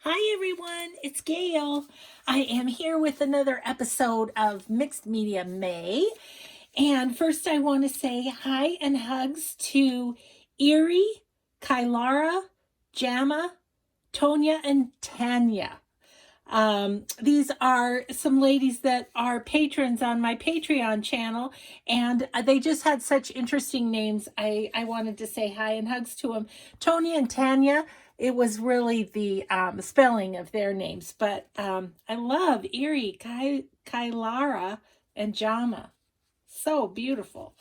Hi everyone, it's Gail. I am here with another episode of Mixed Media May. And first I want to say hi and hugs to Erie, Kylara, Jama, Tonya, and Tanya. These are some ladies that are patrons on my Patreon channel, and they just had such interesting names. I wanted to say hi and hugs to them. Tonya and Tanya, it was really the spelling of their names, but I love Erie, Kylara, and Jama. So beautiful.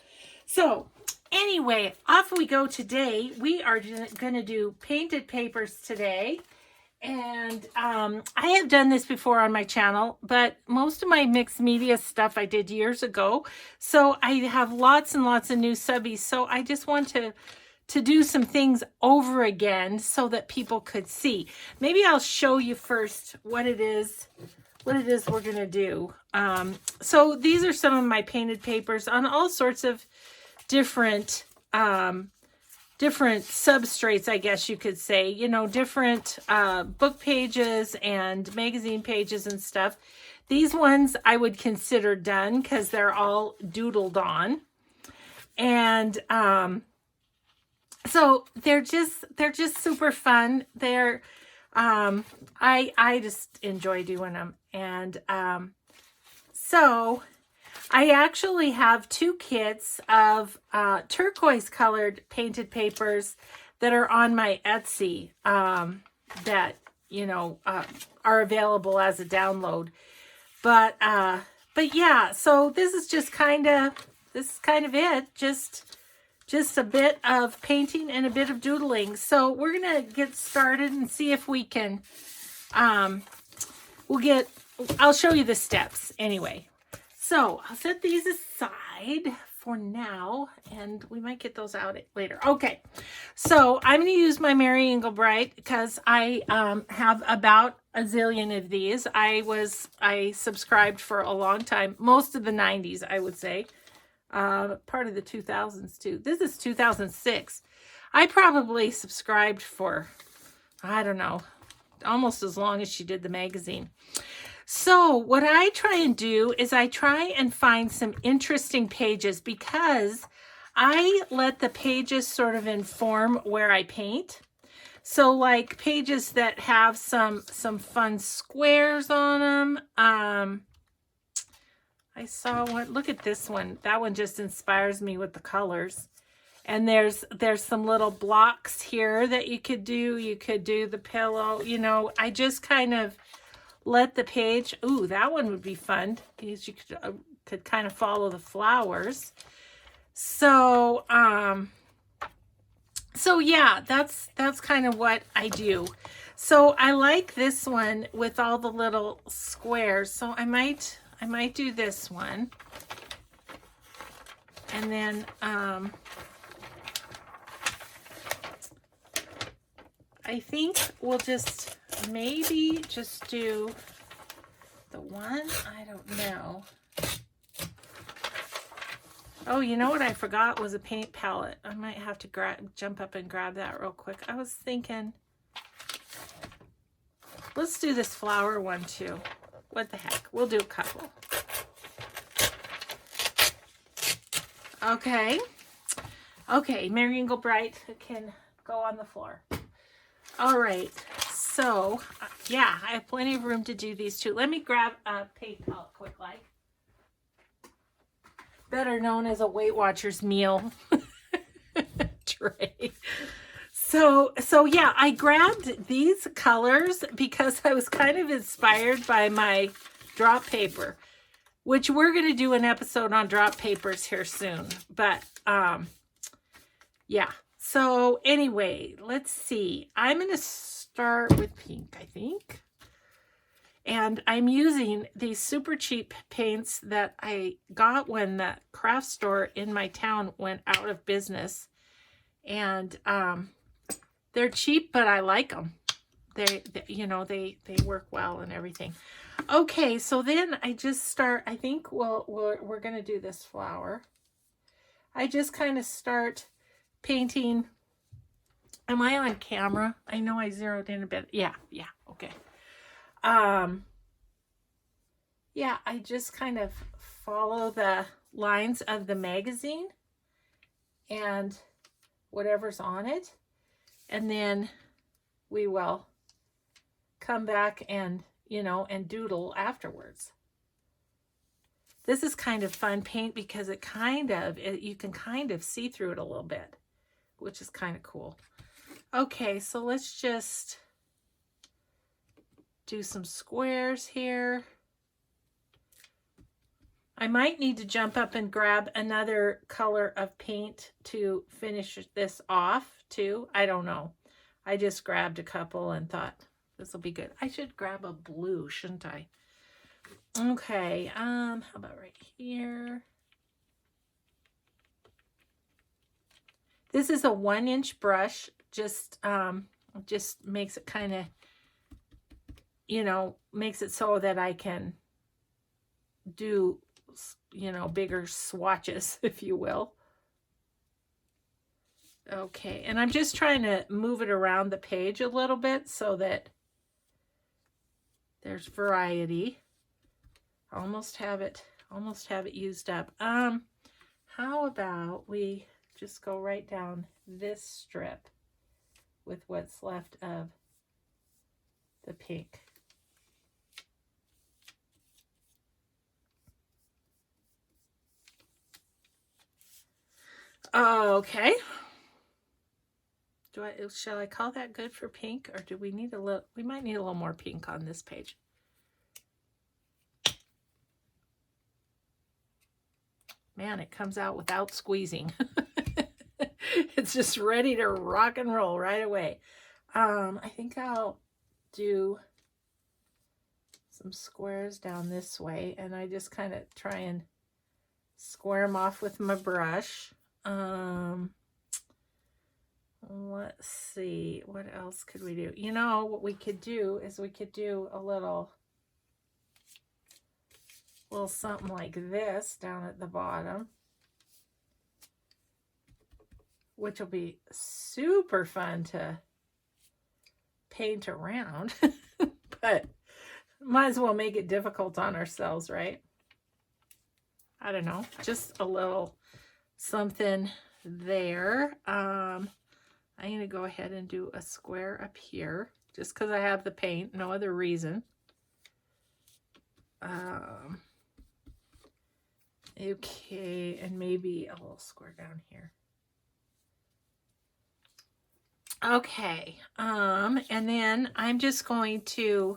So, anyway, off we go today. We are going to do painted papers today. And I have done this before on my channel, but most of my mixed media stuff I did years ago. So I have lots and lots of new subbies. So I just want to do some things over again so that people could see. Maybe I'll show you first what it is we're going to do. So these are some of my painted papers on all sorts of different different substrates, I guess you could say, you know, different book pages and magazine pages and stuff. These ones I would consider done because they're all doodled on. And so they're just super fun. They're I just enjoy doing them. And so I actually have two kits of turquoise colored painted papers that are on my Etsy that, you know, are available as a download. But yeah, so this is kind of it. Just a bit of painting and a bit of doodling. So we're going to get started and see if we can, I'll show you the steps anyway. So I'll set these aside for now, and we might get those out later. Okay, so I'm going to use my Mary Englebright because I have about a zillion of these. I subscribed for a long time, most of the 90s, I would say, part of the 2000s too. This is 2006. I probably subscribed for, I don't know, almost as long as she did the magazine. So what I try and do is I try and find some interesting pages because I let the pages sort of inform where I paint. So like pages that have some fun squares on them. I saw one. Look at this one. That one just inspires me with the colors. And there's some little blocks here that you could do. You could do the pillow. You know, I just kind of let the page, ooh, that one would be fun because you could kind of follow the flowers. So so yeah, that's kind of what I do. So I like this one with all the little squares. So I might do this one. And then I think we'll maybe just do the one, I don't know. Oh, you know what I forgot was a paint palette. I might have to jump up and grab that real quick. I was thinking, let's do this flower one too. What the heck? We'll do a couple. Okay. Okay, Mary Englebright can go on the floor. All right. So, yeah, I have plenty of room to do these two. Let me grab a paint palette quick like. Better known as a Weight Watchers meal tray. So yeah, I grabbed these colors because I was kind of inspired by my drop paper, which we're going to do an episode on drop papers here soon. But, yeah. So anyway, let's see. I'm going to start with pink, I think. And I'm using these super cheap paints that I got when the craft store in my town went out of business. And they're cheap, but I like them. They you know, they work well and everything. Okay, so then I just start, I think we're going to do this flower. I just kind of start painting. Am I on camera? I know I zeroed in a bit. Yeah, okay. Yeah, I just kind of follow the lines of the magazine and whatever's on it. And then we will come back and, and doodle afterwards. This is kind of fun paint because you can kind of see through it a little bit, which is kind of cool. Okay, so let's just do some squares here. I might need to jump up and grab another color of paint to finish this off too. I don't know. I just grabbed a couple and thought this will be good. I should grab a blue, shouldn't I? Okay, how about right here? This is a 1-inch brush, just makes it kind of, makes it so that I can do, bigger swatches, if you will. Okay, and I'm just trying to move it around the page a little bit so that there's variety. Almost have it used up. How about we just go right down this strip with what's left of the pink. Okay. Shall I call that good for pink, or do we need we might need a little more pink on this page. Man, it comes out without squeezing. It's just ready to rock and roll right away. I think I'll do some squares down this way, and I just kind of try and square them off with my brush. Let's see, what else could we do? What we could do is we could do a little something like this down at the bottom, which will be super fun to paint around, but might as well make it difficult on ourselves, right? I don't know, just a little something there. I'm going to go ahead and do a square up here just because I have the paint, no other reason. Okay, and maybe a little square down here. Okay, and then I'm just going to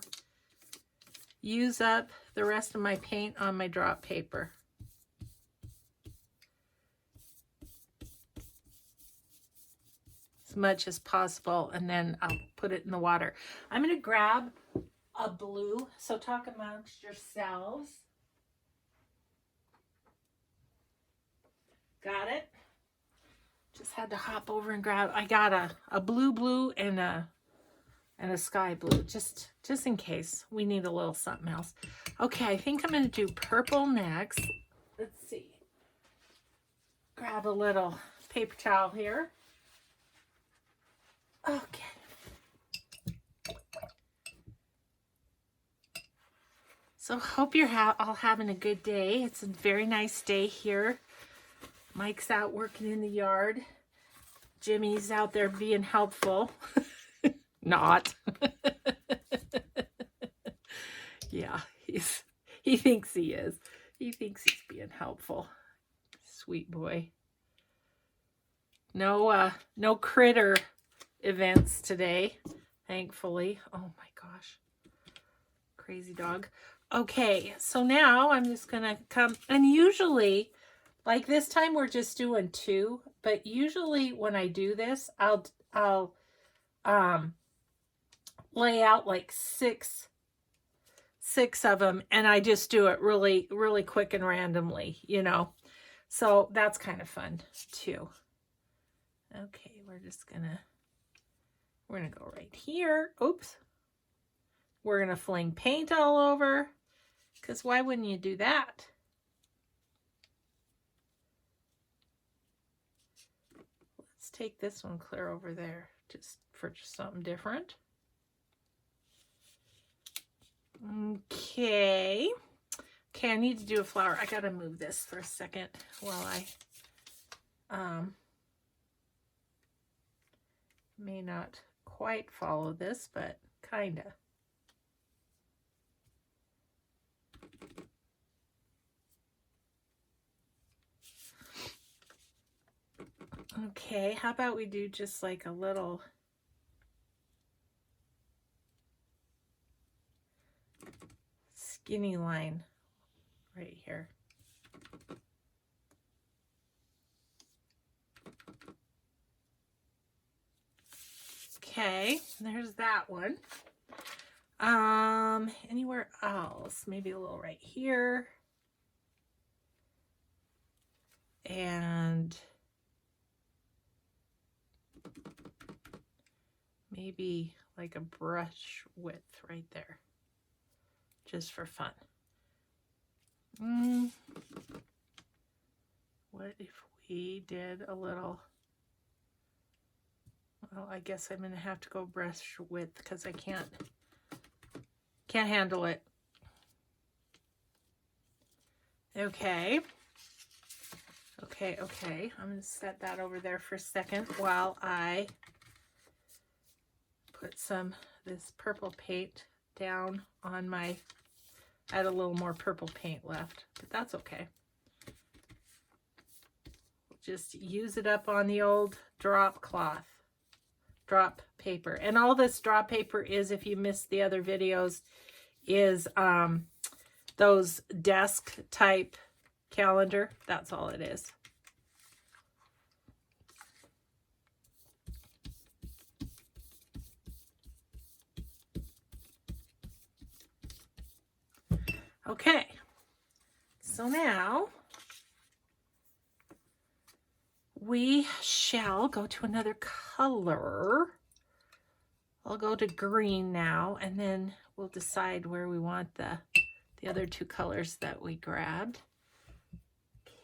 use up the rest of my paint on my drop paper. As much as possible, and then I'll put it in the water. I'm going to grab a blue, so talk amongst yourselves. Got it? Just had to hop over and grab. I got a blue and a sky blue, just in case we need a little something else. Okay, I think I'm going to do purple next. Let's see. Grab a little paper towel here. Okay. So hope you're all having a good day. It's a very nice day here. Mike's out working in the yard. Jimmy's out there being helpful. Not. Yeah, he thinks he is. He thinks he's being helpful. Sweet boy. No critter events today, thankfully. Oh my gosh. Crazy dog. Okay, so now I'm just gonna come, and usually, like this time we're just doing 2, but usually when I do this, I'll lay out like six of them, and I just do it really, really quick and randomly, So that's kind of fun too. Okay, we're gonna go right here. Oops. We're gonna fling paint all over, because why wouldn't you do that? Let's take this one clear over there, just for something different. Okay. Okay, I need to do a flower. I gotta move this for a second while I may not quite follow this, but kinda. Okay, how about we do just like a little skinny line right here. Okay, there's that one. Anywhere else? Maybe a little right here. And maybe like a brush width right there, just for fun. What if we did a little, well, I guess I'm gonna have to go brush width because I can't handle it. Okay. Okay. I'm gonna set that over there for a second while I put this purple paint down on my, I had a little more purple paint left, but that's okay. Just use it up on the old drop paper. And all this drop paper is, if you missed the other videos, is those desk type calendar. That's all it is. Okay, so now we shall go to another color. I'll go to green now, and then we'll decide where we want the other two colors that we grabbed.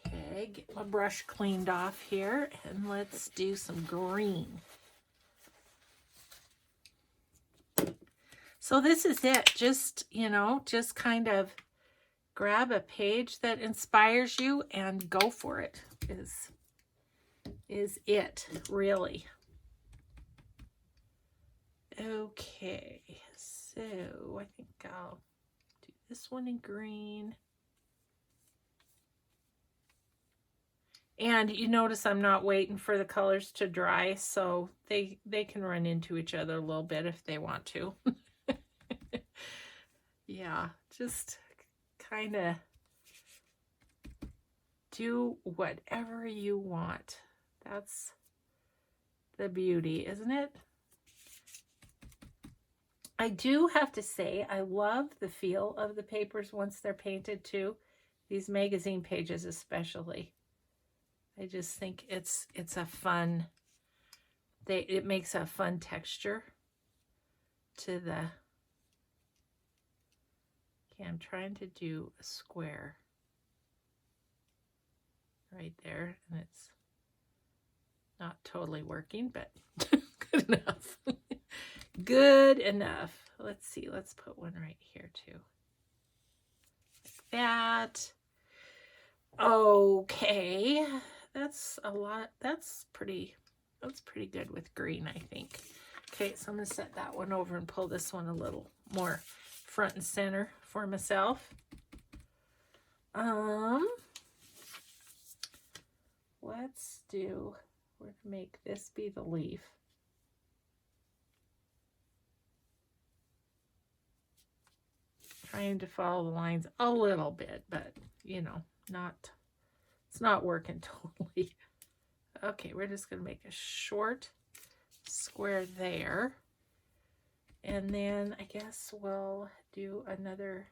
Okay, get my brush cleaned off here, and let's do some green. So this is it. Just, you know, just kind of grab a page that inspires you and go for it, is it, really. Okay, so I think I'll do this one in green. And you notice I'm not waiting for the colors to dry, so they can run into each other a little bit if they want to. Yeah, just kind of do whatever you want. That's the beauty, isn't it? I do have to say, I love the feel of the papers once they're painted too. These magazine pages especially. I just think it's a fun, it makes a fun texture to the, okay, I'm trying to do a square right there, and it's not totally working, but good enough. Good enough. Let's see, let's put one right here too. Like that. Okay, that's a lot. That's pretty good with green, I think. Okay, so I'm gonna set that one over and pull this one a little more front and center for myself. Let's do, we're gonna make this be the leaf. Trying to follow the lines a little bit, but you know, it's not working totally. Okay, we're just gonna make a short square there. And then I guess we'll do another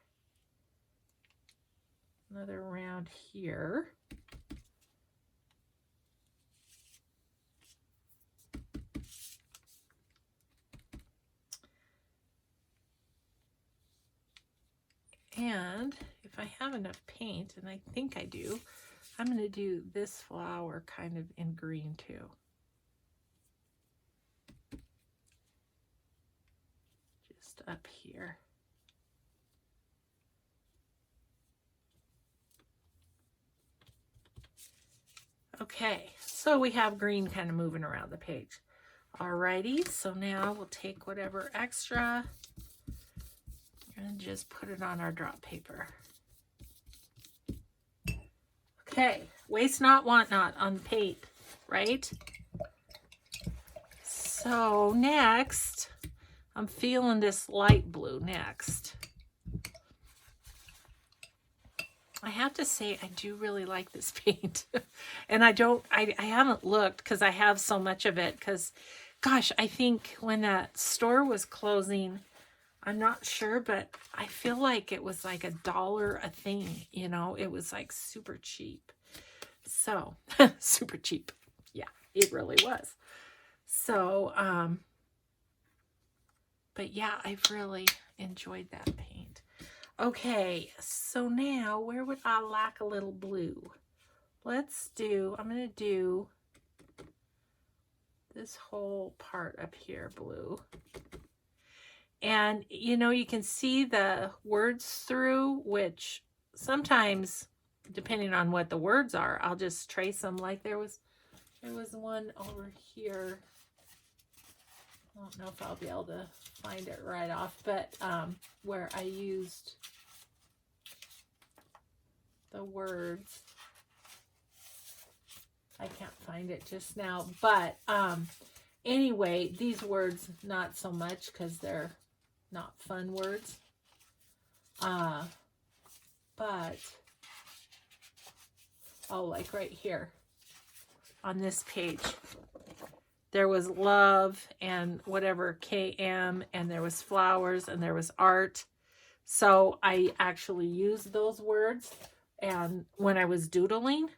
round here. And if I have enough paint, and I think I do, I'm going to do this flower kind of in green too. Just up here. Okay, so we have green kind of moving around the page. Alrighty, so now we'll take whatever extra and just put it on our drop paper. Okay, waste not, want not on paint, right? So next, I'm feeling this light blue next. I have to say, I do really like this paint. And I haven't looked because I have so much of it. Because, gosh, I think when that store was closing, I'm not sure, but I feel like it was like $1 a thing. You know, it was like super cheap. So, super cheap. Yeah, it really was. So, but yeah, I've really enjoyed that paint. Okay, so now where would I like a little blue? I'm going to do this whole part up here blue. And, you know, you can see the words through, which sometimes, depending on what the words are, I'll just trace them. Like there was one over here. I don't know if I'll be able to find it right off, but where I used the words. I can't find it just now, but anyway, these words not so much because they're not fun words. But oh, like right here on this page, there was love and whatever KM, and there was flowers and there was art. So I actually used those words and when I was doodling,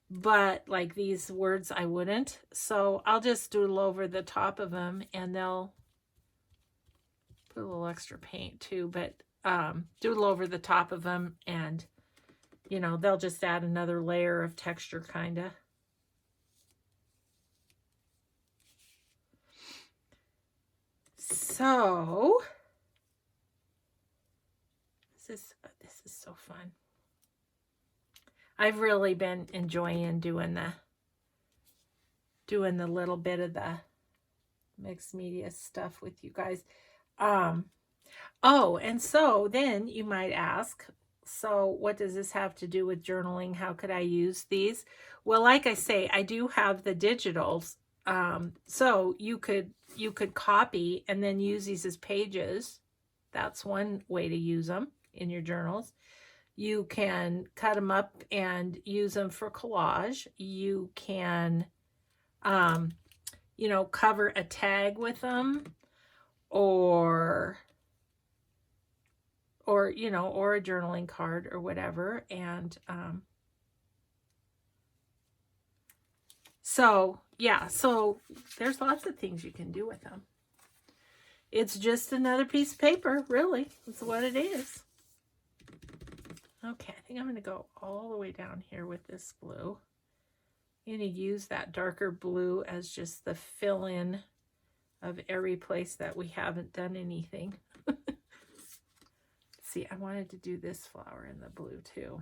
but like these words I wouldn't. So I'll just doodle over the top of them, and they'll put a little extra paint too, but doodle over the top of them, and you know, they'll just add another layer of texture kind of. So this is so fun. I've really been enjoying doing the little bit of the mixed media stuff with you guys. Oh, and so then you might ask, so what does this have to do with journaling? How could I use these? Well, like I say, I do have the digitals. So you could copy and then use these as pages. That's one way to use them in your journals. You can cut them up and use them for collage. You can, you know, cover a tag with them, or you know, or a journaling card or whatever. And so yeah, so there's lots of things you can do with them. It's just another piece of paper, really. That's what it is. Okay, I think I'm going to go all the way down here with this blue. I'm going to use that darker blue as just the fill-in of every place that we haven't done anything. See, I wanted to do this flower in the blue too.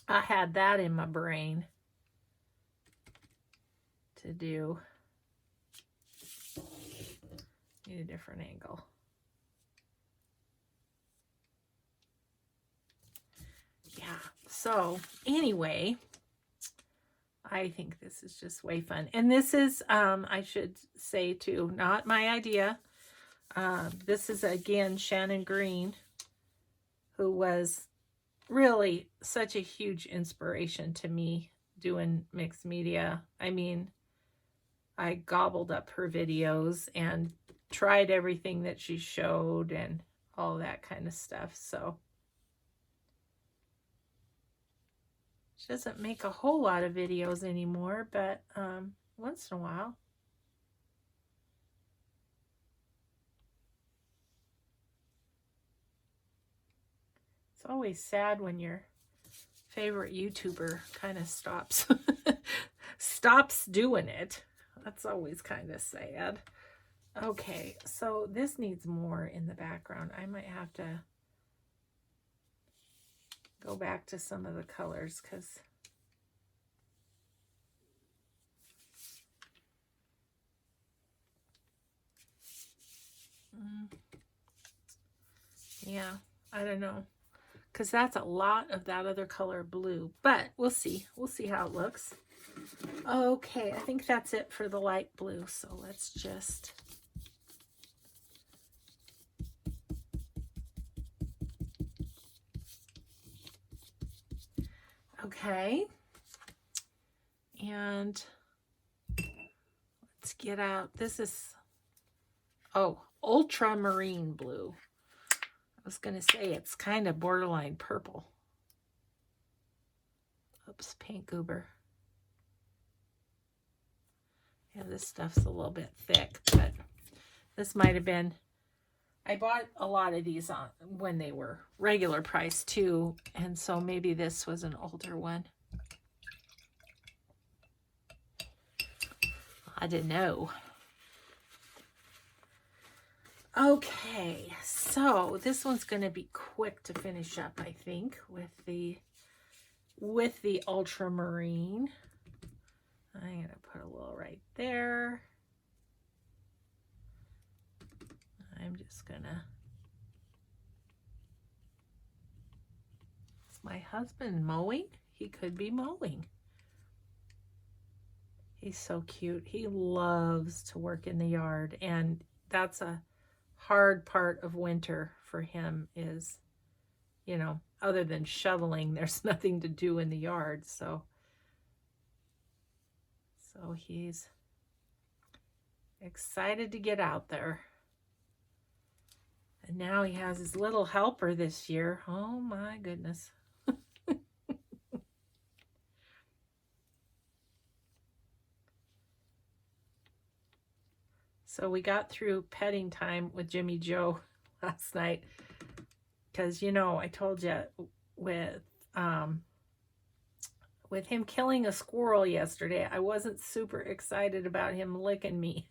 I had that in my brain to do. Need a different angle. Yeah, so anyway, I think this is just way fun. And this is, I should say too, not my idea. This is, again, Shannon Green, who was really such a huge inspiration to me doing mixed media. I mean, I gobbled up her videos and tried everything that she showed and all that kind of stuff. So she doesn't make a whole lot of videos anymore, but once in a while. It's always sad when your favorite YouTuber kind of stops doing it. That's always kind of sad. Okay, so this needs more in the background. I might have to go back to some of the colors because Yeah, I don't know. Because that's a lot of that other color blue. But we'll see. We'll see how it looks. Okay, I think that's it for the light blue. So let's just... Okay. And let's get out. This is, oh, ultramarine blue. I was going to say it's kind of borderline purple. Oops, paint goober. Yeah, this stuff's a little bit thick, but this might have been, I bought a lot of these on when they were regular price too, and so maybe this was an older one. I didn't know. Okay, so this one's going to be quick to finish up, I think, with the ultramarine. I'm going to put a little right there. I'm just going to... Is my husband mowing? He could be mowing. He's so cute. He loves to work in the yard, and that's a hard part of winter for him is, you know, other than shoveling, there's nothing to do in the yard. So he's excited to get out there. And now he has his little helper this year. Oh my goodness. So we got through petting time with Jimmy Joe last night because, you know, I told you with him killing a squirrel yesterday, I wasn't super excited about him licking me.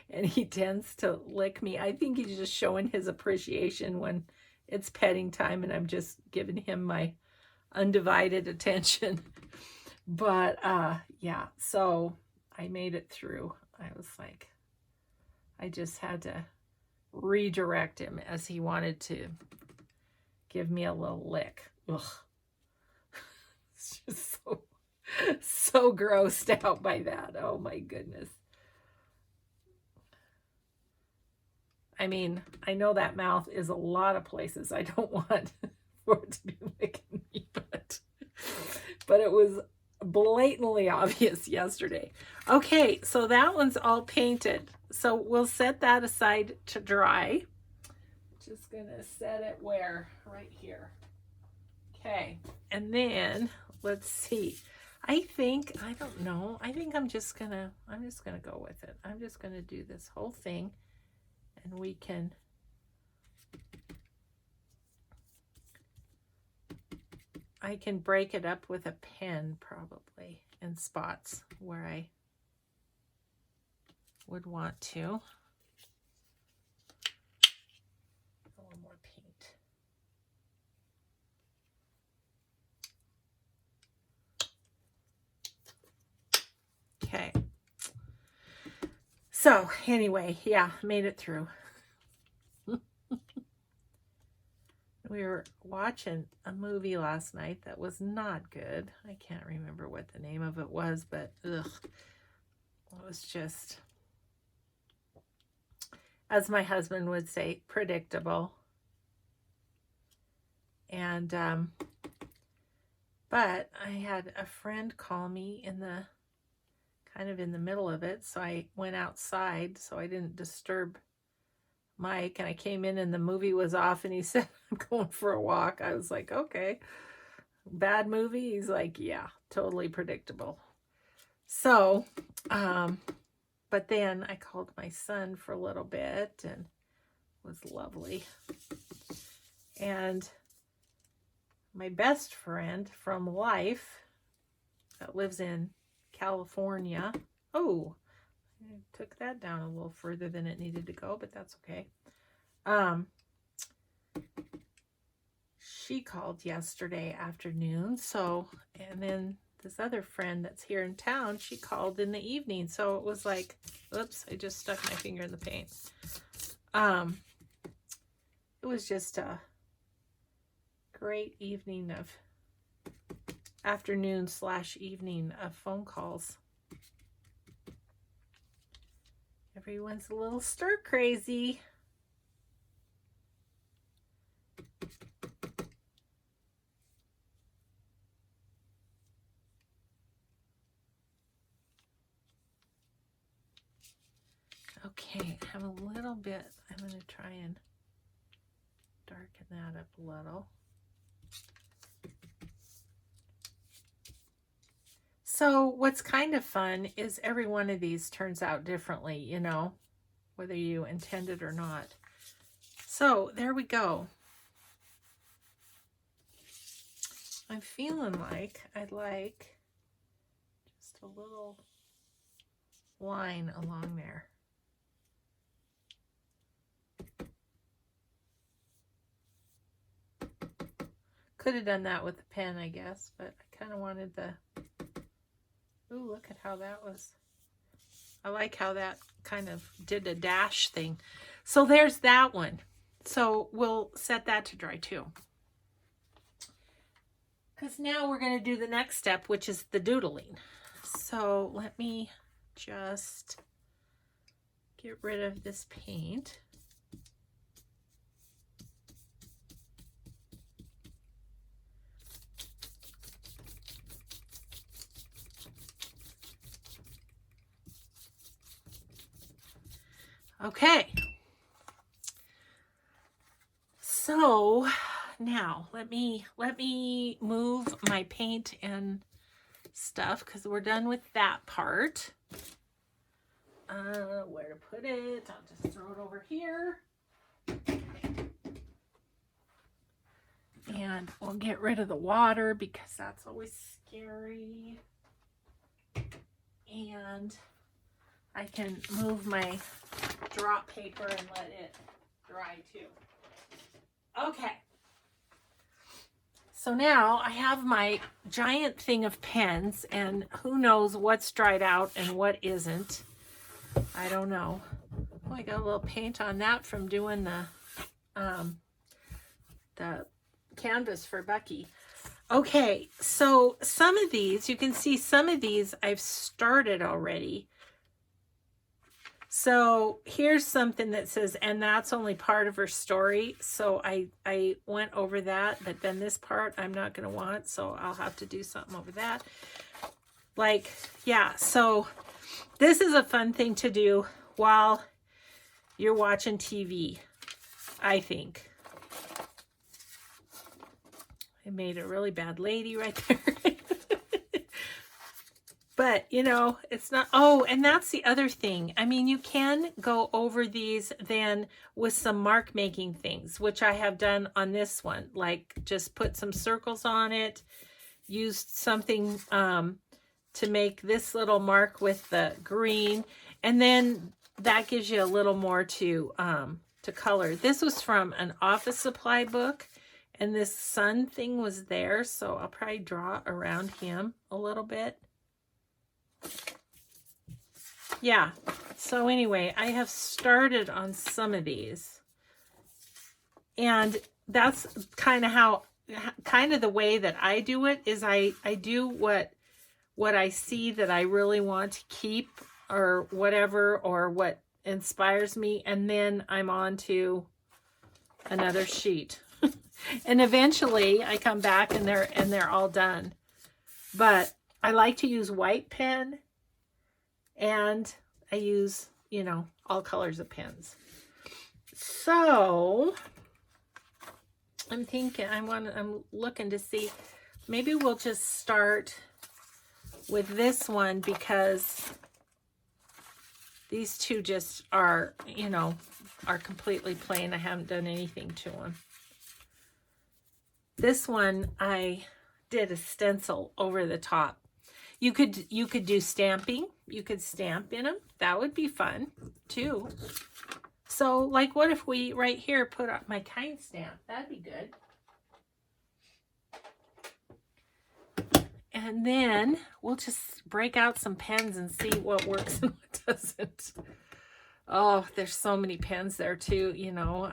And he tends to lick me. I think he's just showing his appreciation when it's petting time and I'm just giving him my undivided attention. But yeah, so I made it through. I was like, I just had to redirect him as he wanted to give me a little lick. Ugh. It's just so grossed out by that. Oh my goodness. I mean, I know that mouth is a lot of places I don't want for it to be licking me, but it was blatantly obvious yesterday. Okay, so that one's all painted. So we'll set that aside to dry. Just gonna set it where? Right here. Okay, and then let's see. I don't know. I think I'm just gonna go with it. I'm just gonna do this whole thing, and we can I can break it up with a pen probably in spots where I would want to. A little more paint. Okay. So anyway, yeah, made it through. We were watching a movie last night that was not good. I can't remember what the name of it was, but ugh. It was just, as my husband would say, predictable. And, but I had a friend call me in the middle of it. So I went outside so I didn't disturb Mike, and I came in and the movie was off and he said, I'm going for a walk. I was like, okay, bad movie? He's like, yeah, totally predictable. So, but then I called my son for a little bit and it was lovely. And my best friend from life that lives in California. Oh, I took that down a little further than it needed to go, but that's okay. She called yesterday afternoon, so, and then this other friend that's here in town, she called in the evening. So it was like, oops, I just stuck my finger in the paint. It was just a great evening of afternoon / evening of phone calls. Everyone's a little stir crazy. Okay, I have a little bit. I'm going to try and darken that up a little. So what's kind of fun is every one of these turns out differently, you know, whether you intend it or not. So there we go. I'm feeling like I'd like just a little line along there. Could have done that with the pen, I guess, but I kind of wanted the... Ooh, look at how that was. I like how that kind of did a dash thing. So there's that one. So we'll set that to dry too. Because now we're going to do the next step, which is the doodling. So let me just get rid of this paint. Okay, so now let me move my paint and stuff because we're done with that part. Where to put it? I'll just throw it over here. And we'll get rid of the water because that's always scary. And I can move my drop paper and let it dry too. Okay. So now I have my giant thing of pens, and who knows what's dried out and what isn't. I don't know. Oh, I got a little paint on that from doing the canvas for Bucky. Okay, so some of these, you can see some of these I've started already. So here's something that says, and that's only part of her story. So I went over that, but then this part I'm not going to want, so I'll have to do something over that. Like, yeah, so this is a fun thing to do while you're watching TV, I think. I made a really bad lady right there. But, you know, it's not... Oh, and that's the other thing. I mean, you can go over these then with some mark making things, which I have done on this one. Like, just put some circles on it. Used something to make this little mark with the green. And then that gives you a little more to color. This was from an office supply book. And this sun thing was there. So I'll probably draw around him a little bit. Yeah, so anyway, I have started on some of these, and that's kind of the way that I do it is I do what I see that I really want to keep or whatever, or what inspires me, and then I'm on to another sheet. And eventually I come back and they're all done. But I like to use white pen, and I use, you know, all colors of pens. So I'm thinking, I'm looking to see, maybe we'll just start with this one because these two just are, you know, are completely plain. I haven't done anything to them. This one I did a stencil over the top. You could do stamping. You could stamp in them. That would be fun too. So like, what if we right here put up my kind stamp? That'd be good. And then we'll just break out some pens and see what works and what doesn't. Oh, there's so many pens there too, you know,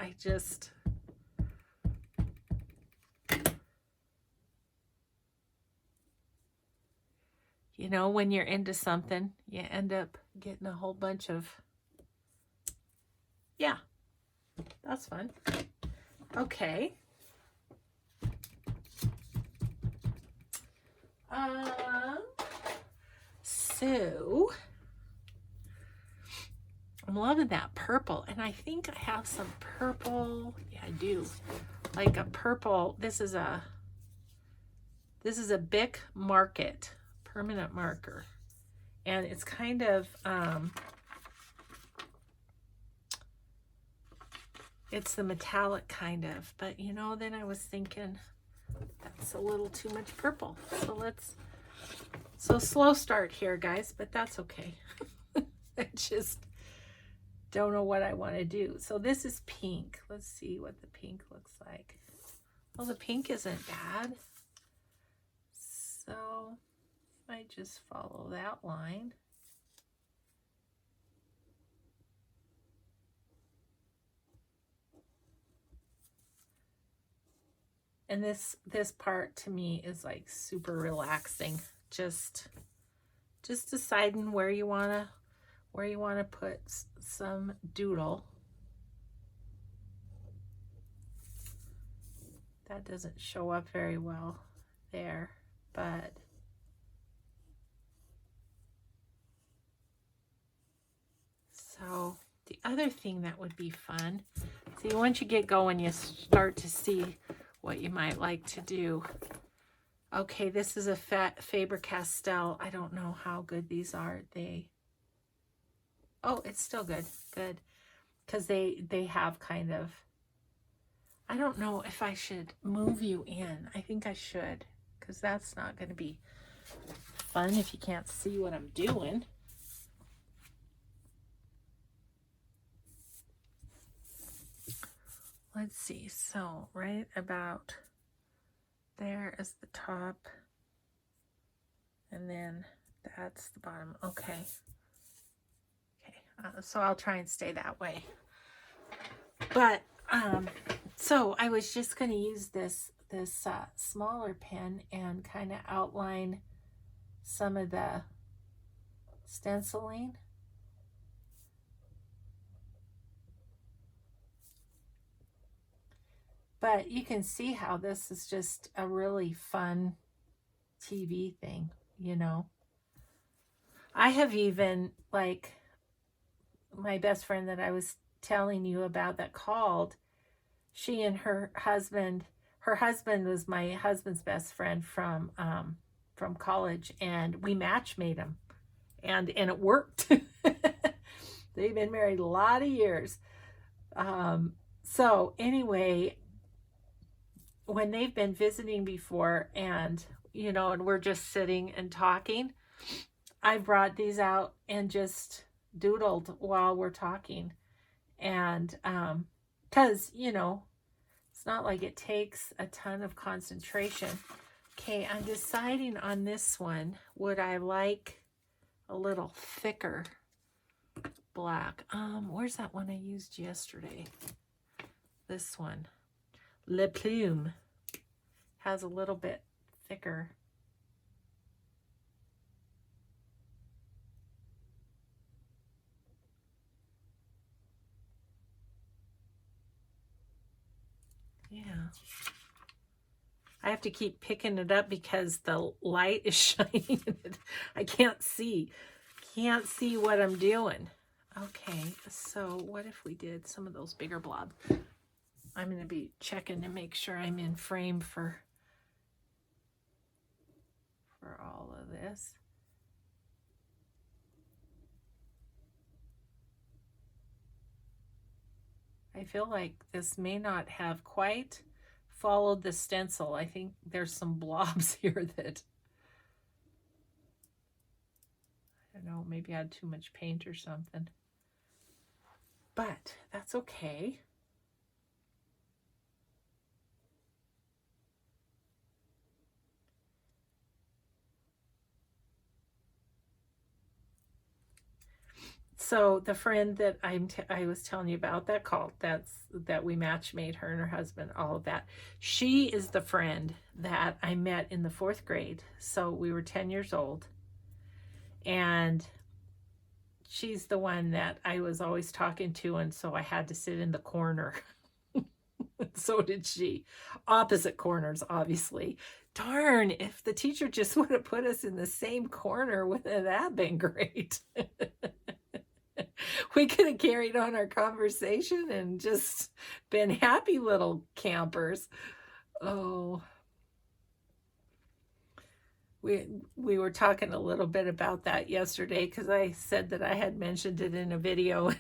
you know, when you're into something, you end up getting a whole bunch of, yeah, that's fun. Okay. So I'm loving that purple, and I think I have some purple. Yeah, I do. Like a purple. This is a Bic Market permanent marker, and it's kind of it's the metallic kind of, but you know, then I was thinking that's a little too much purple. So slow start here, guys, but that's okay. I just don't know what I want to do. So this is pink. Let's see what the pink looks like. Well, the pink isn't bad. So I just follow that line. And this part to me is like super relaxing. Just deciding where you wanna put some doodle. That doesn't show up very well there, but so the other thing that would be fun, see, once you get going, you start to see what you might like to do. Okay, this is a Faber-Castell. I don't know how good these are. Oh, it's still good. Good. Because they have kind of, I don't know if I should move you in. I think I should, because that's not going to be fun if you can't see what I'm doing. Let's see. So right about there is the top, and then that's the bottom. Okay. So I'll try and stay that way. But so I was just going to use this smaller pen and kind of outline some of the stenciling. But you can see how this is just a really fun TV thing, you know. I have even, like, my best friend that I was telling you about that called, she and her husband was my husband's best friend from college, and we match made them, and it worked. They've been married a lot of years. So anyway, when they've been visiting before, and you know, and we're just sitting and talking, I brought these out and just doodled while we're talking. And because you know, it's not like it takes a ton of concentration. Okay, I'm deciding on this one. Would I like a little thicker black? Where's that one I used yesterday? This one, Le Plume, has a little bit thicker. Yeah. I have to keep picking it up because the light is shining in it. I can't see what I'm doing. Okay, so what if we did some of those bigger blobs? I'm going to be checking to make sure I'm in frame for all of this. I feel like this may not have quite followed the stencil. I think there's some blobs here that, I don't know, maybe I had too much paint or something. But that's okay. So the friend that I was telling you about that called, that we match made, her and her husband, all of that. She is the friend that I met in the 4th grade. So we were 10 years old, and she's the one that I was always talking to, and so I had to sit in the corner. So did she. Opposite corners, obviously. Darn, if the teacher just would have put us in the same corner, wouldn't that been great? We could have carried on our conversation and just been happy little campers. Oh, we were talking a little bit about that yesterday, because I said that I had mentioned it in a video.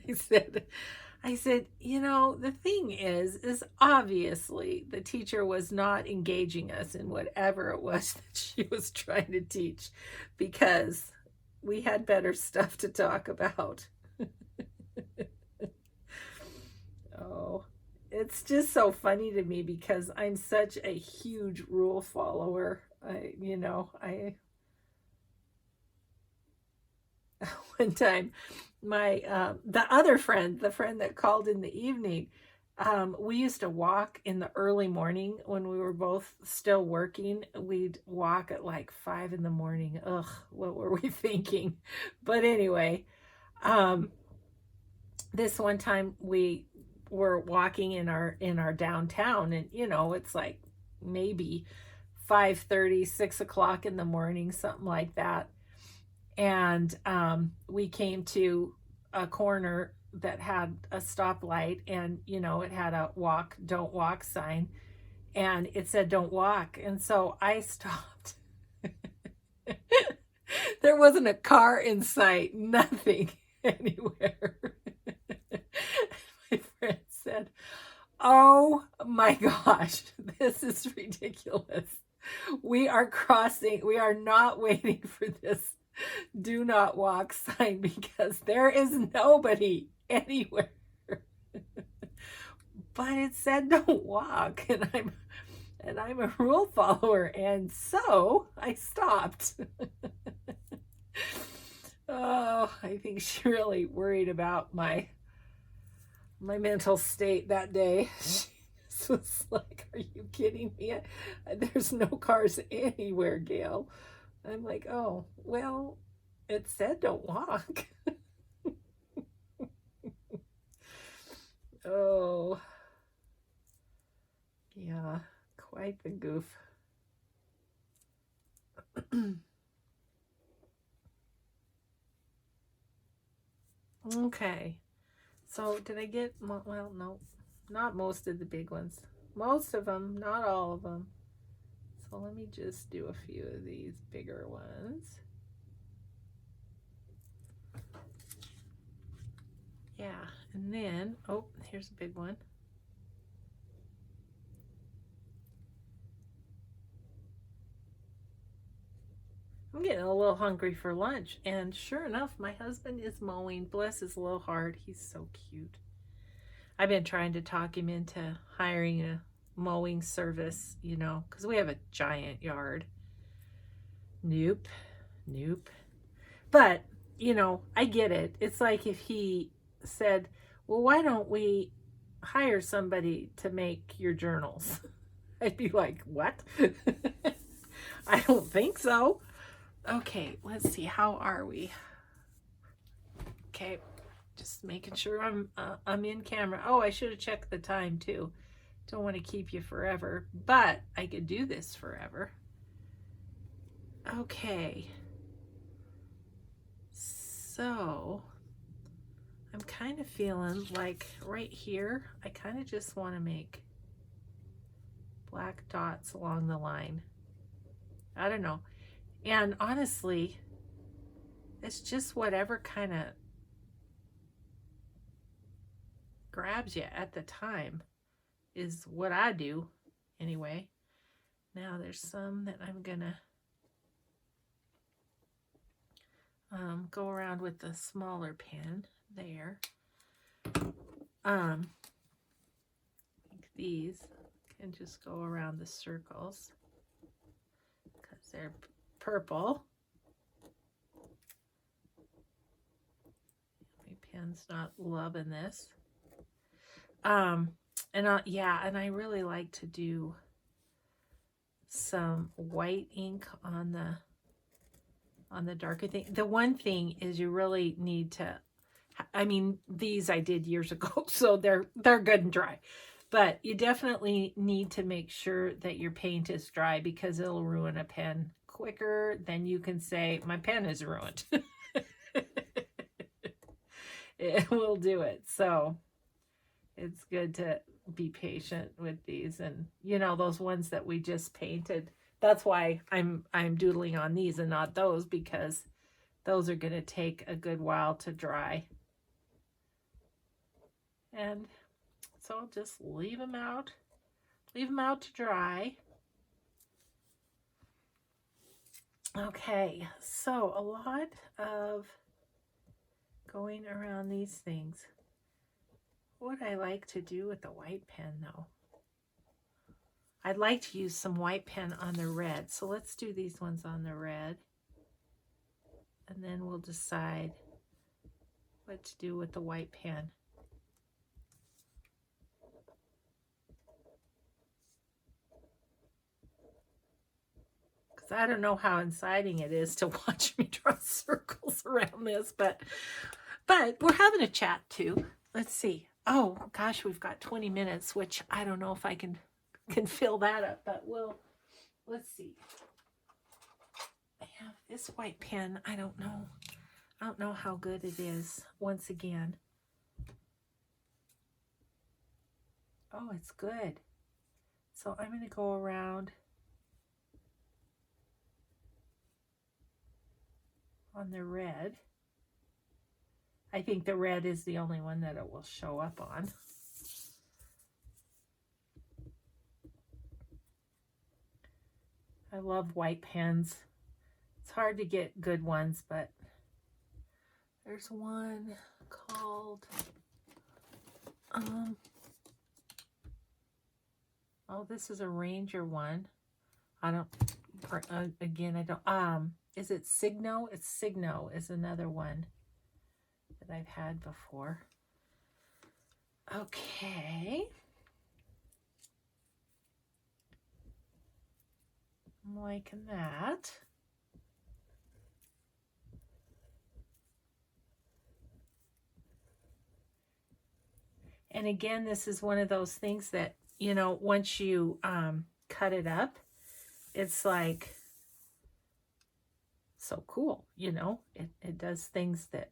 I said, the thing is obviously the teacher was not engaging us in whatever it was that she was trying to teach, because we had better stuff to talk about. Oh, it's just so funny to me because I'm such a huge rule follower. I one time, the friend that called in the evening, we used to walk in the early morning when we were both still working. We'd walk at like 5 in the morning. Ugh, what were we thinking? But anyway, um, this one time we were walking in our downtown, and it's like maybe 5:30, 6 o'clock in the morning, something like that. And we came to a corner that had a stoplight, and it had a walk, don't walk sign, and it said don't walk, and so I stopped. There wasn't a car in sight, nothing anywhere. My friend said, "Oh my gosh, this is ridiculous. We are not waiting for this do not walk sign, because there is nobody anywhere." But it said don't walk, and I'm a rule follower, and so I stopped. Oh, I think she really worried about my mental state that day. She was like, "Are you kidding me? There's no cars anywhere, Gail." I'm like, "Oh, well, it said don't walk." Oh, yeah, quite the goof. Okay, so did I get, well, no, not most of the big ones. Most of them, not all of them. So let me just do a few of these bigger ones. Yeah, and then, oh, here's a big one. I'm getting a little hungry for lunch, and sure enough, my husband is mowing. Bless his little heart. He's so cute. I've been trying to talk him into hiring a mowing service, because we have a giant yard. Nope, nope. But, I get it. It's like if he said, "Well, why don't we hire somebody to make your journals?" I'd be like, "What?" I don't think so. Okay, let's see. How are we? Okay, just making sure I'm in camera. Oh, I should have checked the time too. Don't want to keep you forever, but I could do this forever. Okay. So I'm kind of feeling like right here, I kind of just want to make black dots along the line. I don't know. And honestly, it's just whatever kind of grabs you at the time is what I do anyway. Now there's some that I'm gonna go around with the smaller pen there. These can just go around the circles because they're purple. Pen's not loving this. Yeah, and I really like to do some white ink on the darker thing. The one thing is you really need to, I mean, these I did years ago, so they're good and dry. But you definitely need to make sure that your paint is dry, because it'll ruin a pen quicker than you can say, my pen is ruined. It will do it. So it's good to be patient with these. And you know, those ones that we just painted, that's why I'm doodling on these and not those, because those are going to take a good while to dry. And so I'll just leave them out to dry. Okay, so a lot of going around these things. What I like to do with the white pen, though, I'd like to use some white pen on the red. So let's do these ones on the red. And then we'll decide what to do with the white pen. Because I don't know how exciting it is to watch me draw circles around this, but we're having a chat too. Let's see. Oh gosh, we've got 20 minutes, which I don't know if I can fill that up, but let's see. I have this white pen. I don't know how good it is. Once again. Oh, it's good. So I'm going to go around on the red. I think the red is the only one that it will show up on. I love white pens. It's hard to get good ones, but there's one called, oh, this is a Ranger one. I don't, again, I don't, is it Signo? It's Signo is another one that I've had before. Okay. I'm liking that. And again, this is one of those things that, you know, once you cut it up, it's like so cool, you know. It does things that,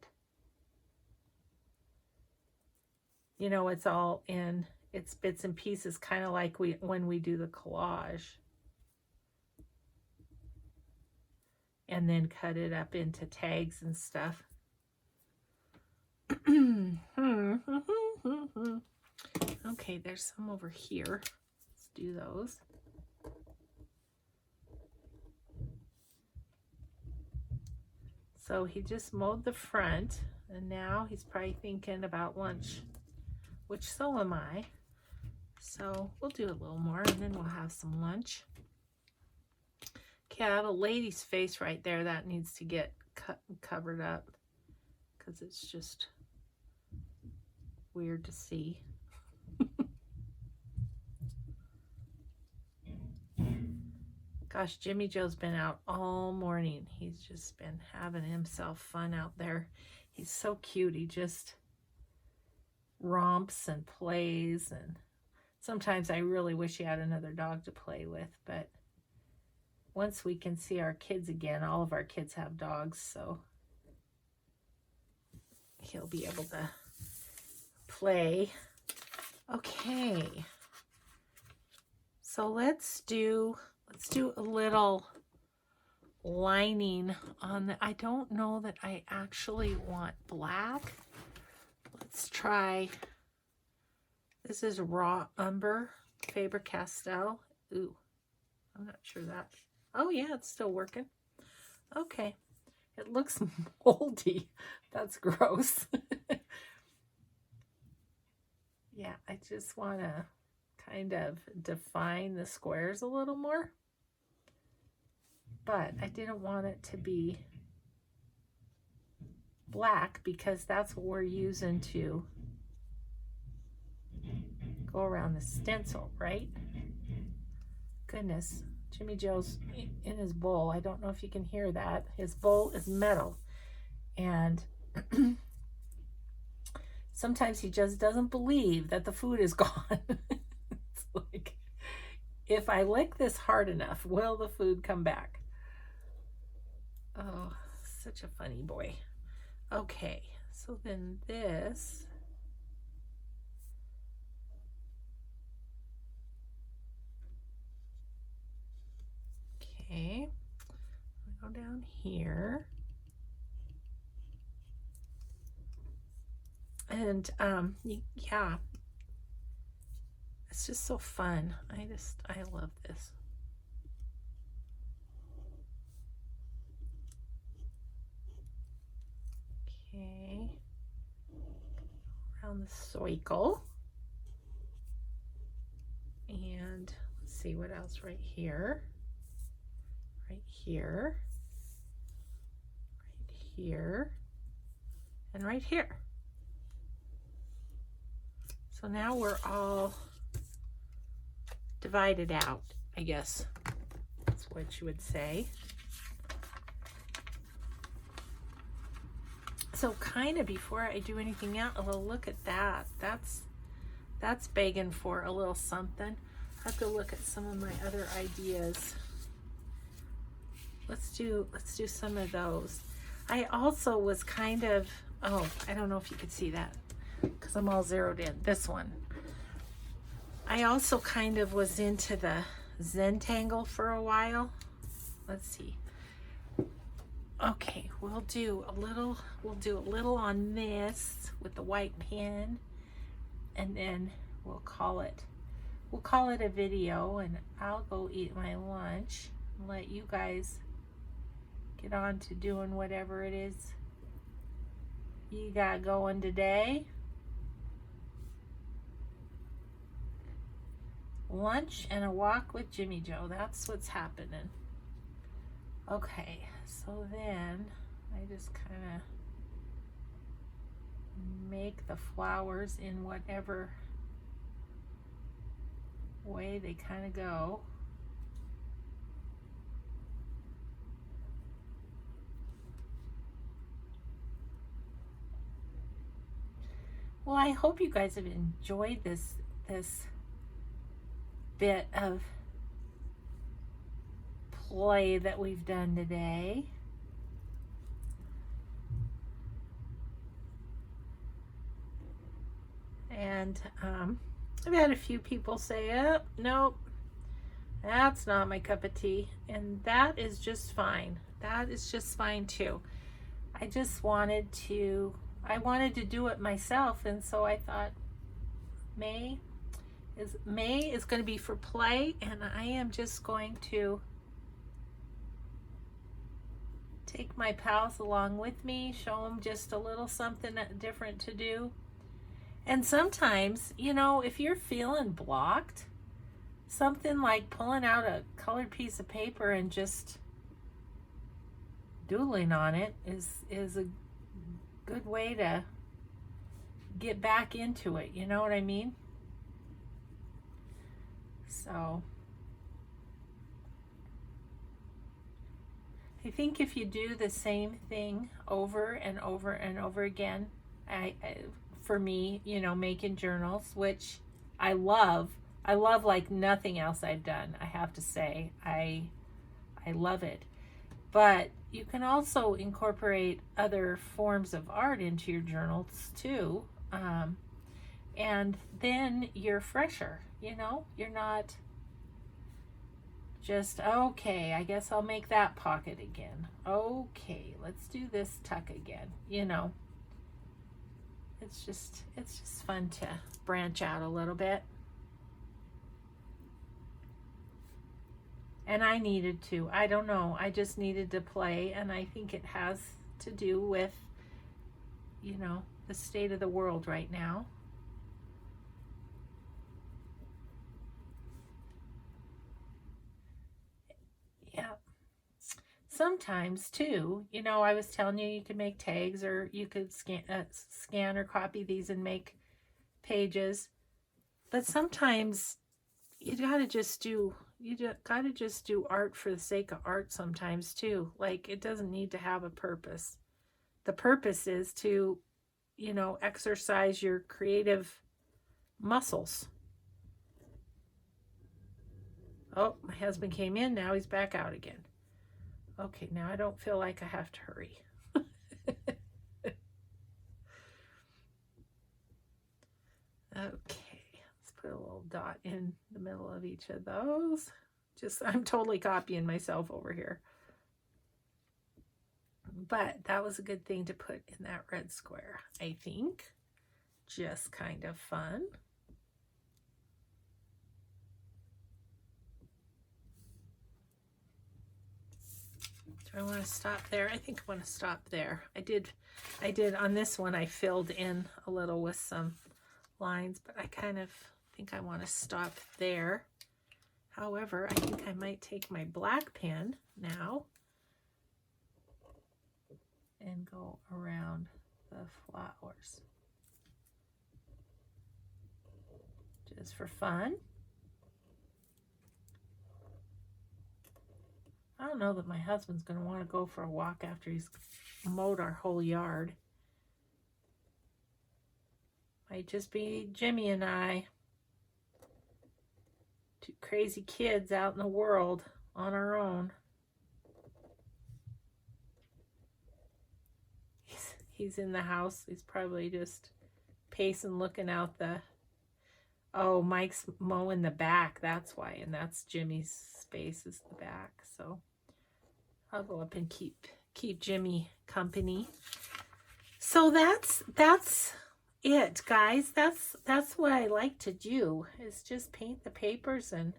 you know, it's all in its bits and pieces, kind of like when we do the collage. And then cut it up into tags and stuff. Okay, there's some over here. Let's do those. So he just mowed the front, and now he's probably thinking about lunch, which so am I. So we'll do a little more, and then we'll have some lunch. Okay, I have a lady's face right there that needs to get covered up, because it's just weird to see. Gosh, Jimmy Joe's been out all morning. He's just been having himself fun out there. He's so cute. He just romps and plays, and sometimes I really wish he had another dog to play with, but once we can see our kids again, all of our kids have dogs, so he'll be able to play. Okay. So let's do a little lining on the, I don't know that I actually want black. Let's try, this is raw umber, Faber-Castell. Ooh, I'm not sure that. Oh yeah, it's still working. Okay. It looks moldy. That's gross. Yeah, I just want to kind of define the squares a little more. But I didn't want it to be black because that's what we're using to go around the stencil, right? Goodness, Jimmy Joe's in his bowl. I don't know if you can hear that. His bowl is metal, and sometimes he just doesn't believe that the food is gone. It's like, if I lick this hard enough, will the food come back? Oh, such a funny boy. Okay, so then this, okay, I'll go down here. And yeah, it's just so fun. I love this. Okay, around the circle. And let's see what else right here. Right here. Right here. And right here. So now we're all divided out, I guess that's what you would say. So kind of before I do anything else, well, look at that. That's begging for a little something. I have to look at some of my other ideas. Let's do some of those. I also was kind of, oh, I don't know if you could see that because I'm all zeroed in. This one. I also kind of was into the Zentangle for a while. Let's see. Okay, we'll do a little on this with the white pen, and then we'll call it a video, and I'll go eat my lunch and let you guys get on to doing whatever it is you got going today. Lunch and a walk with Jimmy Joe. That's what's happening. Okay, so then I just kind of make the flowers in whatever way they kind of go. Well, I hope you guys have enjoyed this bit of play that we've done today. And I've had a few people say, oh, nope, that's not my cup of tea. And that is just fine. That is just fine too. I wanted to do it myself, and so I thought May is going to be for play, and I am just going to take my pals along with me, show them just a little something different to do. And sometimes, you know, if you're feeling blocked, something like pulling out a colored piece of paper and just doodling on it is a good way to get back into it, you know what I mean? So I think if you do the same thing over and over and over again, for me, you know, making journals, which I love like nothing else I've done, I have to say. I love it. But you can also incorporate other forms of art into your journals too. And then you're fresher, you know? You're not just, okay, I guess I'll make that pocket again. Okay, let's do this tuck again, you know? It's just fun to branch out a little bit. And I needed to. I don't know. I just needed to play, and I think it has to do with, you know, the state of the world right now. Yeah. sometimes too, you know, I was telling you could make tags, or you could scan or copy these and make pages. But sometimes you gotta just do art for the sake of art sometimes too. Like, it doesn't need to have a purpose. The purpose is to, you know, exercise your creative muscles. Oh, my husband came in, now he's back out again. Okay, now I don't feel like I have to hurry. Okay, let's put a little dot in the middle of each of those. I'm totally copying myself over here. But that was a good thing to put in that red square, I think. Just kind of fun. Do I want to stop there? I think I want to stop there. I did on this one, I filled in a little with some lines, but I kind of think I want to stop there. However, I think I might take my black pen now and go around the flowers. Just for fun. I don't know that my husband's going to want to go for a walk after he's mowed our whole yard. Might just be Jimmy and I. Two crazy kids out in the world on our own. He's in the house. He's probably just pacing, looking out the... Oh, Mike's mowing the back. That's why. And that's Jimmy's space, is the back. So I'll go up and keep Jimmy company. So that's it, guys. That's what I like to do, is just paint the papers. And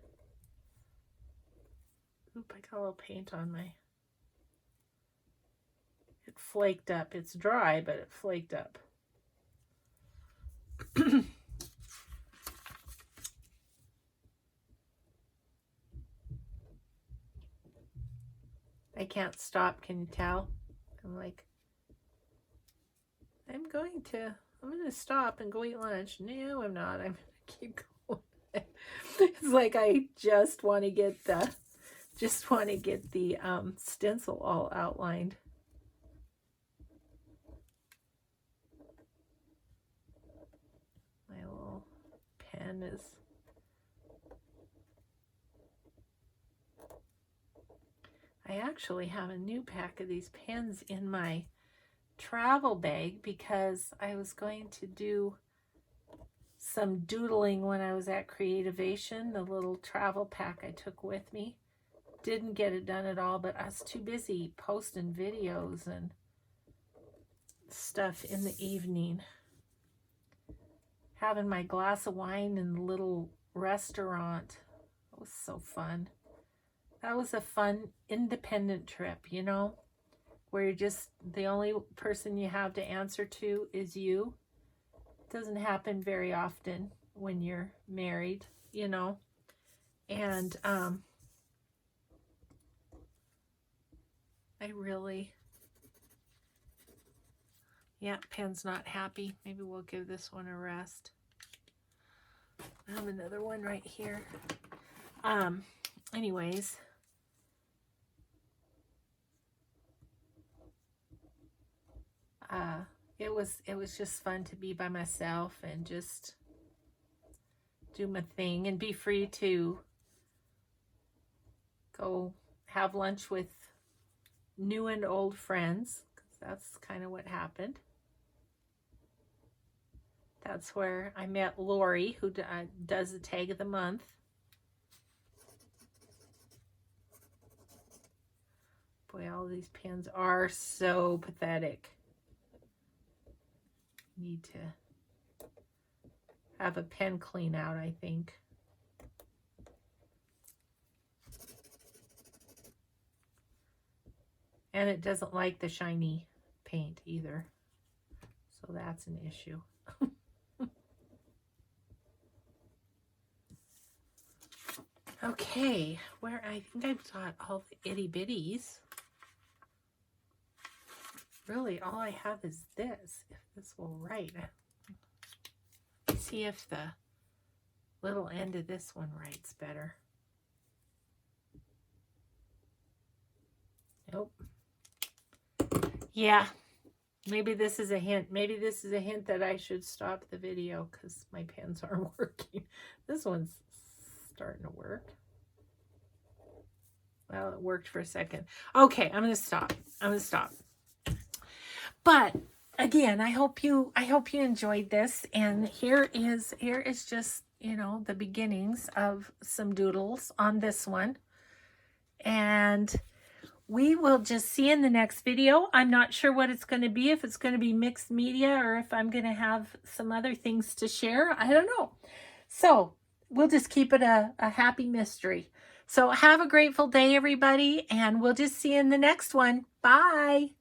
oop, I got a little paint on my... It flaked up. It's dry, but it flaked up. I can't stop, can you tell? I'm like, I'm going to stop and go eat lunch. No, I'm not. I'm going to keep going. It's like I just want to get the stencil all outlined. My little pen is... I actually have a new pack of these pens in my travel bag because I was going to do some doodling when I was at Creativation, the little travel pack I took with me. Didn't get it done at all, but I was too busy posting videos and stuff in the evening. Having my glass of wine in the little restaurant. It was so fun. That was a fun independent trip, you know, where you're just, the only person you have to answer to is you. It doesn't happen very often when you're married, you know. And I really, yeah, pen's not happy. Maybe we'll give this one a rest. I have another one right here. Anyways. It was just fun to be by myself and just do my thing and be free to go have lunch with new and old friends, because that's kind of what happened. That's where I met Lori, who does the tag of the month. Boy, all these pens are so pathetic. Need to have a pen clean out, I think. And it doesn't like the shiny paint either. So that's an issue. Okay, where I think I've got all the itty bitties. really all I have is this, if this will write. See if the little end of this one writes better. Nope. Yeah, maybe this is a hint. Maybe this is a hint that I should stop the video because my pens aren't working. This one's starting to work. Well, it worked for a second. Okay, I'm going to stop. I'm going to stop. But again, I hope you enjoyed this. And here is just, you know, the beginnings of some doodles on this one. And we will just see in the next video. I'm not sure what it's going to be, if it's going to be mixed media or if I'm going to have some other things to share. I don't know. So we'll just keep it a happy mystery. So have a grateful day, everybody, and we'll just see you in the next one. Bye.